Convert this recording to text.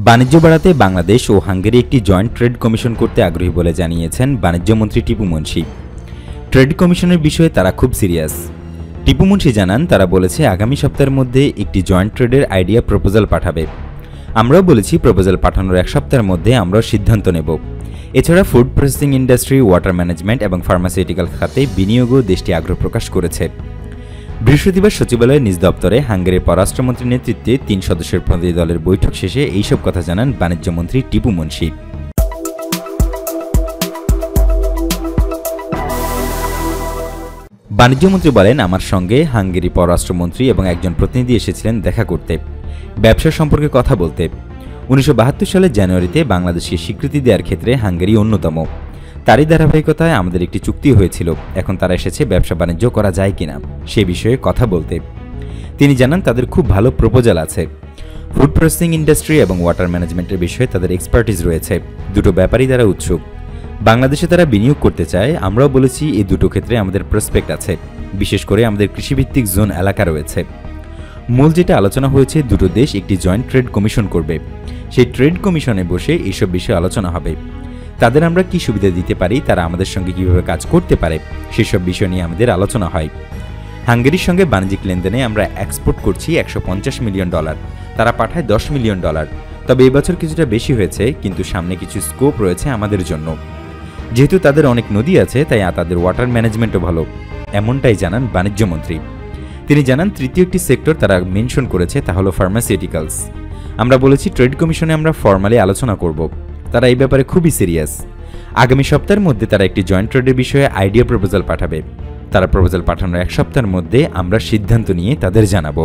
বাণিজ্য বাড়াতে বাংলাদেশ ও হাঙ্গেরি একটি জয়েন্ট ট্রেড কমিশন করতে আগ্রহী বলে জানিয়েছেন বাণিজ্যমন্ত্রী টিপু মুনশি। ট্রেড কমিশনের বিষয়ে তারা খুব সিরিয়াস। টিপু মুনশি জানান, তারা বলেছে আগামী সপ্তাহের মধ্যে একটি জয়েন্ট ট্রেডের আইডিয়া প্রপোজাল পাঠাবে। আমরাও বলেছি প্রপোজাল পাঠানোর এক সপ্তাহের মধ্যে আমরাও সিদ্ধান্ত নেব। এছাড়া food processing industry, water management এবং ফার্মাসিউটিক্যাল খাতে বিনিয়োগও দেশটি আগ্রহ প্রকাশ করেছে। বৃহস্পতিবার সচিবালয়ের নিজ দপ্তরে হাঙ্গেরির পররাষ্ট্রমন্ত্রীর নেতৃত্বে 3 সদস্যের প্রতিনিধি দলের বৈঠক শেষে এইসব কথা জানান বাণিজ্যমন্ত্রী টিপু মুনশি। বাণিজ্যমন্ত্রী বলেন, আমার সঙ্গে হাঙ্গেরি পররাষ্ট্রমন্ত্রী এবং একজন প্রতিনিধি এসেছিলেন দেখা করতে, ব্যবসা সম্পর্কে কথা বলতে। 1972 সালের জানুয়ারিতে বাংলাদেশকে স্বীকৃতি দেওয়ার ক্ষেত্রে হাঙ্গেরি অন্যতম। তারই ধারাবাহিকতায় আমাদের একটি চুক্তি হয়েছিল। এখন তারা এসেছে ব্যবসা বাণিজ্য করা যায় কিনা সে বিষয়ে কথা বলতে। তিনি জানান, তাদের খুব ভালো প্রপোজাল আছে। ফুড প্রসেসিং ইন্ডাস্ট্রি এবং ওয়াটার ম্যানেজমেন্টের বিষয়ে তাদের এক্সপার্টিস রয়েছে। দুটো ব্যাপারই তারা উৎসুক। বাংলাদেশে তারা বিনিয়োগ করতে চায়। আমরাও বলেছি এই দুটো ক্ষেত্রে আমাদের প্রসপেক্ট আছে। বিশেষ করে আমাদের কৃষিভিত্তিক জোন এলাকা রয়েছে। মূল যেটা আলোচনা হয়েছে, দুটো দেশ একটি জয়েন্ট ট্রেড কমিশন করবে। সেই ট্রেড কমিশনে বসে এইসব বিষয়ে আলোচনা হবে। তাদের আমরা কি সুবিধা দিতে পারি, তারা আমাদের সঙ্গে কিভাবে কাজ করতে পারে, সেসব বিষয় নিয়ে আমাদের আলোচনা হয়। হাঙ্গেরির সঙ্গে বাণিজ্যিক লেনদেনে আমরা এক্সপোর্ট করছি $150 মিলিয়ন, তারা পাঠায় $10 মিলিয়ন। তবে এই বছর কিছুটা বেশি হয়েছে, কিন্তু সামনে কিছু স্কোপ রয়েছে আমাদের জন্য। যেহেতু তাদের অনেক নদী আছে, তাই তাদের ওয়াটার ম্যানেজমেন্টও ভালো, এমনটাই জানান বাণিজ্যমন্ত্রী। তিনি জানান, তৃতীয় একটি সেক্টর তারা মেনশন করেছে, তা হলো ফার্মাসিউটিক্যালস। আমরা বলেছি ট্রেড কমিশনে আমরা ফর্মালি আলোচনা করব। তারা এই ব্যাপারে খুবই সিরিয়াস। আগামী সপ্তাহের মধ্যে তারা একটি জয়েন্ট ট্রেডের বিষয়ে আইডিয়া প্রপোজাল পাঠাবে। তারা প্রপোজাল পাঠানোর এক সপ্তাহের মধ্যে আমরা সিদ্ধান্ত নিয়ে তাদের জানাবো।